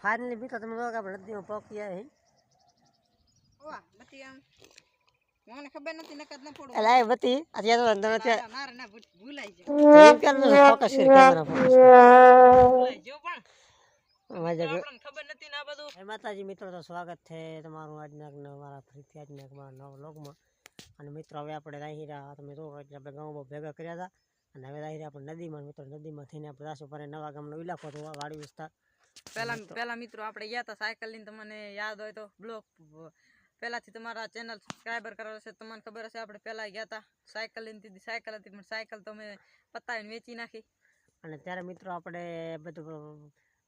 Finally भी तो तुम लोग આપણે નદીમાં પહોંચ્યા હે ઓવા બતી આમ મને ખબર નથી નકદ ન પડો એલા બતી અત્યારે તો અંદર છે ના ના ભૂલાઈ ગયો એમ કે ફોકસ કરી કેમેરા ફોકસ ભૂલાઈ ગયો પણ મજા આપણને ખબર નથી ને આ બધું જય માતાજી મિત્રો તો સ્વાગત છે તમારું આજના મારા ફરીથી આજના મારા નવા વ્લોગમાં અને મિત્રો હવે આપણે રહી રહ્યા તમે જો એટલે આપણે ગામમાં ભેગા કર્યા હતા અને હવે રહી રહ્યા આપણે નદીમાં મિત્રો નદીમાં થઈને આપણે રાસો પર નવા ગામનો ઇલાકો હતો વાડી વિસ્તાર પહેલા મિત્રો આપણે ગયા હતા સાયકલ લઈને તમને યાદ હોય તો બ્લોગ પહેલાથી તમારા ચેનલ સબસ્ક્રાઇબર કરાવો છે તમને ખબર હશે આપણે પહેલા ગયા હતા સાયકલ લઈને દીધી સાયકલ હતી પણ સાયકલ તો મેં પતાવીને વેચી નાખી અને ત્યારે મિત્રો આપણે બધું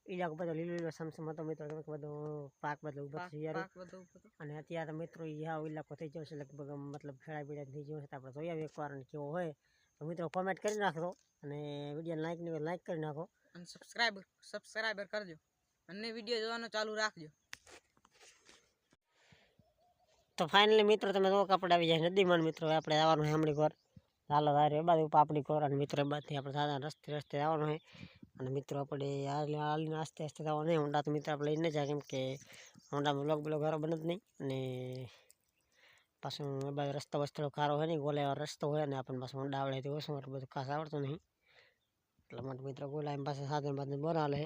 ઇલાકો બધો લીલો સમસમ હતો મિત્રો બધું પાક બધું ઉભો થઈ ગયો અને અત્યારે મિત્રો આ ઇલાકો થઈ ગયો છે લગભગ મતલબ ખેડા બીડા થઈ ગયો છે આપણે જોઈએ એકવાર કેવો હોય તો મિત્રો કોમેન્ટ કરી નાખો અને વિડીયો લાઈક કરી નાખો અને સબસ્ક્રાઇબર કરજો અને વિડીયો જોવાનો ચાલુ રાખજો તો ફાઇનલી મિત્રો તમે જો આપણે આવી જાય નદીમાં મિત્રો આપણે આવવાનું છે હમણાં ઘર ચાલો વારે એ બાજુ પાપડી ઘર અને મિત્રો બાદથી આપણે સાદા રસ્તે આવવાનું છે અને મિત્રો આપણે હાલીને આસ્તે આસ્તે આવવાનું નહીં હોન્ડા તો મિત્રો આપણે લઈને જાય કેમ કે હોન્ડામાં બ્લોગ ઘરો બને જ નહીં અને પાછું એ બાજુ રસ્તો વસ્તો ખારો હોય નહીં ગોલે રસ્તો હોય ને આપણને પાછું હોન્ડા આવડે તો ઓછું એટલું બધું ખાસ આવડતું નહીં એટલા માટે મિત્રો ગોલા એમ પાસે સાધન બાદ બોરાલે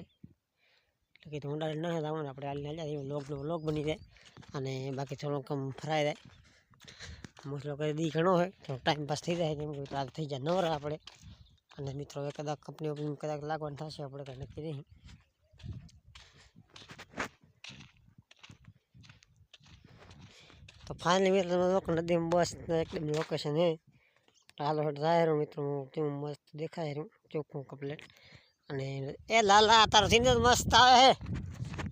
એટલે કે હોન્ડા ન જવાનું આપણે હાલીને જાય વ્લોગ બની જાય અને બાકી થોડું કમ ફરાઈ જાય મોસ્ટ લોકો દી ઘણો હોય તો ટાઈમ પાસ થઈ જાય કેમ કે આ થઈ જાય નવરા આપણે અને મિત્રો કદાચ કંપની કદાચ લાગવાનું થશે આપણે કંઈ નક્કી નહીં તો ફાઇનલી મિત્રો તમે નદીમાં બસ એકદમ લોકેશન છે હાલો જાય મિત્રો કેવું મસ્ત દેખાય રહ્યું ચોખ્ખું કમ્પ્લેટ અને એ લાલા તારો સીન મસ્ત આવે હે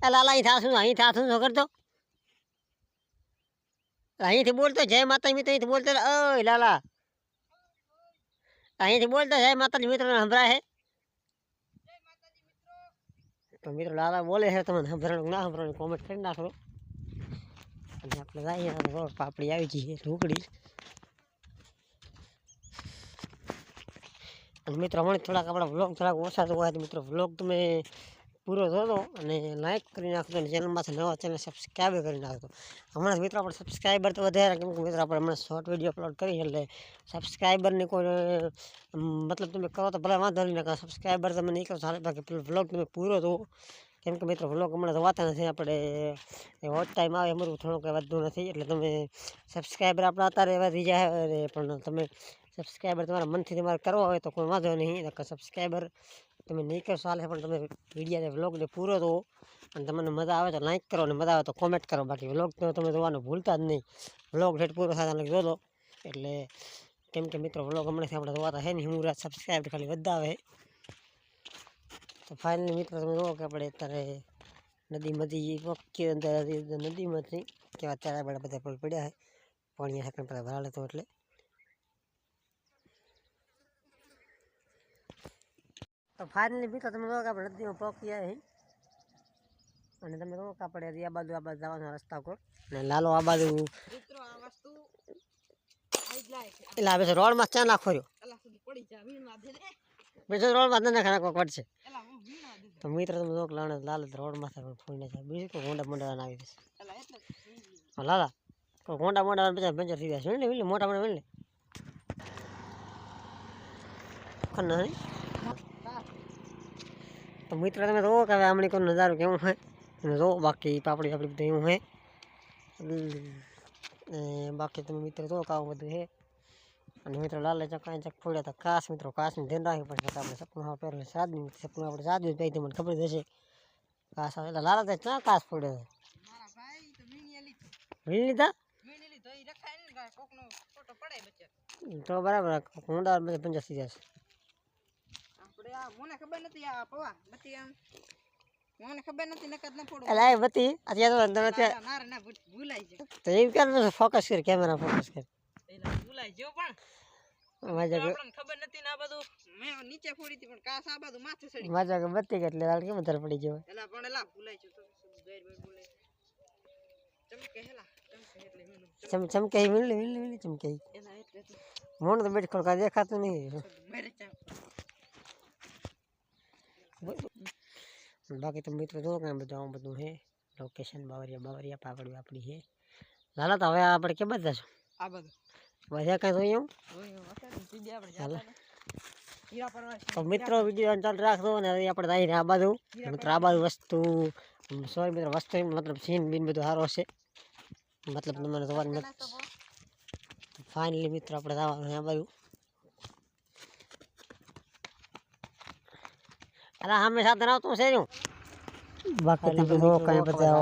એ લાલા અહીં થાશું શું કરતો અહીંથી બોલતો જય માતાજી મિત્રો અહીંથી બોલતો ઓય લાલા અહીંથી બોલતો જય માતાજી મિત્રો સંભળાય હે તો મિત્રો લાલા બોલે છે તમને સંભળાણું ના સંભળાણું કોમેન્ટ કરી નાખો અને આપણે જઈએ પાપડી આવી જઈએ ઢોકળી અને મિત્રો હમણાં થોડાક આપણા વ્લોગ થોડાક ઓછા તો હોય તો મિત્રો વ્લોગ તમે પૂરો જોજો અને લાઈક કરી નાખજો અને ચેનલમાંથી નવા ચેનલ સબસ્ક્રાઈબ કરી નાખજો હમણાં મિત્રો આપણે સબસ્ક્રાઈબર તો વધારે કેમ કે મિત્રો આપણે હમણાં શોર્ટ વિડીયો અપલોડ કરી એટલે સબસ્ક્રાઈબરની કોઈ મતલબ તમે કરો તો ભલે વાંધો નહીં નકા સબસ્ક્રાઈબર તમે નહીં કરો ચાલે બાકી વ્લોગ તમે પૂરો જોવો કેમ કે મિત્રો વ્લોગ હમણાં જોવાતા નથી આપણે વોચ ટાઈમ આવે અમારું થોડું કંઈ વધતું નથી એટલે તમે સબસ્ક્રાઈબર આપણા અત્યારે વધી જાય પણ તમે સબસ્ક્રાઈબર તમારા મનથી તમારે કરવા હોય તો કોઈ વાંધો નહીં નકર સબસ્ક્રાઈબર તમે નહીં કરશો હાલે પણ તમે વિડીયોને વ્લોગને પૂરો જોવો અને તમને મજા આવે તો લાઈક કરો અને મજા આવે તો કોમેન્ટ કરો બાકી વ્લોગ તો તમે જોવાનું ભૂલતા જ નહીં વ્લોગ રેટ પૂરો થાય એટલે જોજો એટલે કેમ કે મિત્રો વ્લોગ હમણાંથી આપણે જોવાતા છે નહીં હું સબસ્ક્રાઈબર ખાલી વધતા આવે તો ફાઇનલી મિત્રો તમે જોવો કે આપણે અત્યારે નદીમાંથી પક્ષી અંદર નદીમાંથી કેવા ત્યારે બધા પડ્યા છે પાણી હાકને બધા ભરાલે તો એટલે તો ફાઇનલી મિત્રો તમે જો કે આપણે નદીમાં પહોંચ્યા હે અને તમે જો કે આપણે આ બાજુ જવાના રસ્તા પર અને લાલો આ બાજુ મિત્રો આ વસ્તુ આઈ જાય છે એટલે આ પછી રોડમાં ચા નાખો રહ્યો એલા સુધી પડી જા વીણવા દે ને બીજો રોડમાં ન નાખા કોઈ પડશે એલા હું વીણવા દે તો મિત્રો તમે જો કે લાલ રોડમાં થાય ફોઈને જાય બીજું કોઈ હોન્ડા મોટા આવી જશે એલા એટલે લાલા કોઈ હોન્ડા મોટા પછી પંચર થઈ જશે વીણ મોટા મોટા વીણ લે ખન્ના નહીં તો મિત્રો તમે જોવો કે હવે હમણાં કોઈ નજારો કેવું હોય તમે જોવો બાકી પાપડી બધું એવું હોય બાકી તમે મિત્રો જોવો કે આવું બધું છે અને મિત્રો લાલે ચકાઈ ચક ફોડ્યા હતા કાસ મિત્રો કાસનું ધ્યાન રાખવું પડશે આપણે સપનું પહેરેલું સાદનું સપનું આપણે સાદું જ પહેરી મને ખબર જશે કાસ આવે એટલે લાલા તો ક્યાં કાસ ફોડ્યો મારા ભાઈ તો વીણી લીધું વીણી લીધા તો ઈ રખાય ને કોકનો ફોટો પડે બચ્ચે તો બરાબર ઊંડા બધે પંજર થઈ જશે આપણે આ મને ખબર નથી આ પવા બતી આમ મને ખબર નથી નકદ ન પડો એટલે આ બતી અત્યારે તો અંદર અત્યારે ના ભૂલાઈ જાય તો એમ કે ફોકસ કર કેમેરા ફોકસ કર એલા ભૂલાઈ ગયો પણ મજા આપણને ખબર નથી ને આ બધું મેં નીચે ફોડી હતી પણ કાસ આ બધું માથે ચડી મજા કે બતી કે એટલે કેમ વધારે પડી ગયો એલા પણ એલા ભૂલાઈ ગયો તો ગેર ભૂલાઈ ચમકે હેલા ચમકે એટલે મેનું ચમકે મિલ ચમકે એલા એટલે મોણ તો બેઠ ખોલ કા દેખાતું નહીં મેરે ચા બાકી તો મિત્રો જો કાંઈ બધું આવું બધું છે લોકેશન બાવરિયા પાપડી આપણી છે. ચાલો તો હવે આપણે કેમ જશું આ બધું બધા કાંઈ જોઈએ ચાલો તો મિત્રો વિડીયો ચાલુ રાખજો અને હવે આપણે જાય આ બાજુ મિત્રો આ બાજુ વસ્તુ સોરી મિત્રો વસ્તુ મતલબ સીન બીન બધું સારો છે મતલબ તમારે જોવાનું ફાઇનલી મિત્રો આપણે જવાનું આ બાજુ અલા સામે સાથે આવતું છે હું બાકી તો જો કઈ બધા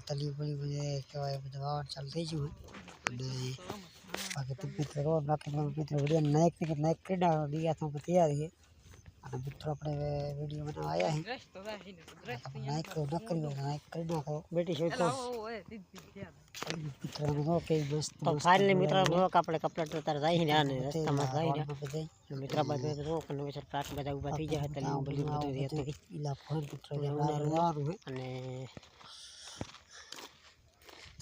તલી બળી બધે કહેવાય બધું વાવણ ચાલુ થઈ ગયું અને બાકી તો મિત્રો બાકી મિત્રો વિડીયો નાયક કરી નાખો બીજા તો તૈયાર છે અને મિત્રો આપણે વિડીયો બનાવવા આવ્યા છે નાયક કરી નાખો બેટી છે તો મિત્રો ઓકે મસ્ત તો ફાઇનલી મિત્રો આપણે કપડા તાર જાય ને આને રસ્તામાં જાય ને મિત્ર બાજુ જો કને વિચાર પ્લાટ બધા ઊભા થઈ જાય તલી બળી બધું રહેતું ઈલા ફોન મિત્રો અને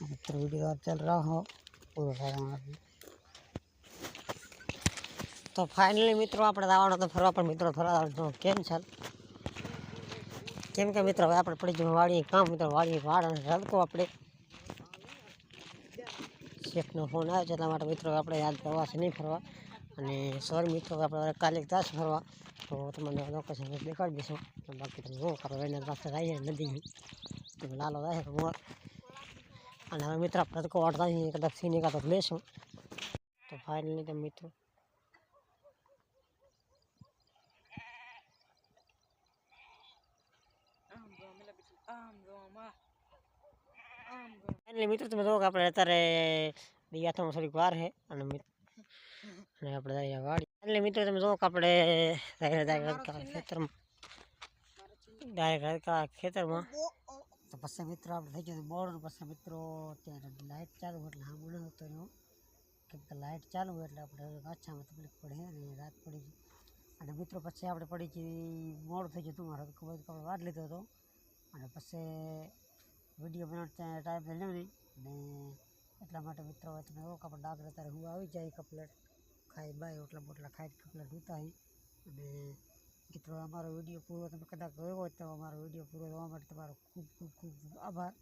મિત્રો વિડીયો ચાલ રહો પૂરો સારા તો ફાઇનલી મિત્રો આપણે જવાનો તો ફરવા પણ મિત્રો ફરવા કેમ ચાલ કેમ કે મિત્રો હવે આપણે પડી જવું વાડીએ કામ મિત્રો વાડીએ વાડ અને રડકો આપણે શેઠનો ફોન આવ્યો છે એટલા માટે મિત્રો આપણે યાદ પ્રવાસ નહીં ફરવા અને સોરી મિત્રો આપણે કાલે તાસ ફરવા તો તમને લોકેશન દેખાડી દઈશું બાકી તમે શું કરો એના પાસે જાય નદી તો લાલો જાય મોર અને હવે મિત્ર આપણે રડકો વાળતા કદાચ સીને કાં તો લેશું તો ફાઇનલી તો મિત્રો ફાઇનલી મિત્રો તમે જો કે આપણે અત્યારે દિયાથામાં થોડીક વાર છે અને આપણે જઈએ વાડી ફાઇનલી મિત્રો તમે જો કે આપણે ખેતરમાં તો પછી મિત્રો આપણે થઈ ગયું મોડું પછી મિત્રો ત્યાં લાઇટ ચાલુ એટલે સાંભળો નહોતો રહ્યો કેમ કે લાઇટ ચાલુ હોય એટલે આપણે પાછામાં તકલીફ પડે અને રાત પડી ગઈ અને મિત્રો પછી આપણે પડી ગઈ મોડું થઈ ગયું હતું મારે ખબર આપણે વાટ લીધો હતો અને પછી વિડીયો બનાવતા ટાઈમ મળ્યો નહીં અને એટલા માટે મિત્રો હવે તમે કહો કે આપણે ડાકર અત્યારે હું આવી જાય કપલેટ ખાઈ બાય ઓટલા બોટલા ખાઈ કપલેટ ઉતા અને મિત્રો અમારો વિડીયો પૂરો તમે કદાચ જોયો હોય તો અમારો વિડીયો પૂરો જોવા માટે તમારો ખૂબ ખૂબ ખૂબ આભાર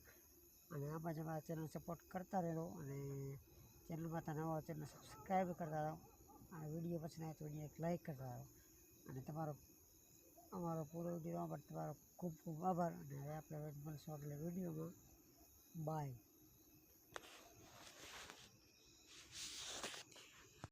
અને આમાં જ અમારા ચેનલ સપોર્ટ કરતા રહેજો અને ચેનલમાં તો નવા ચેનલ સબસ્ક્રાઈબ કરતા રહો અને વિડીયો પછી નહીં તો વિડીયો એક લાઈક કરતા રહો અને તમારો અમારો પૂરો વિડીયો જોવા માટે તમારો ખૂબ ખૂબ આભાર અને હવે આપણે મળશું એટલે વિડીયોમાં બાય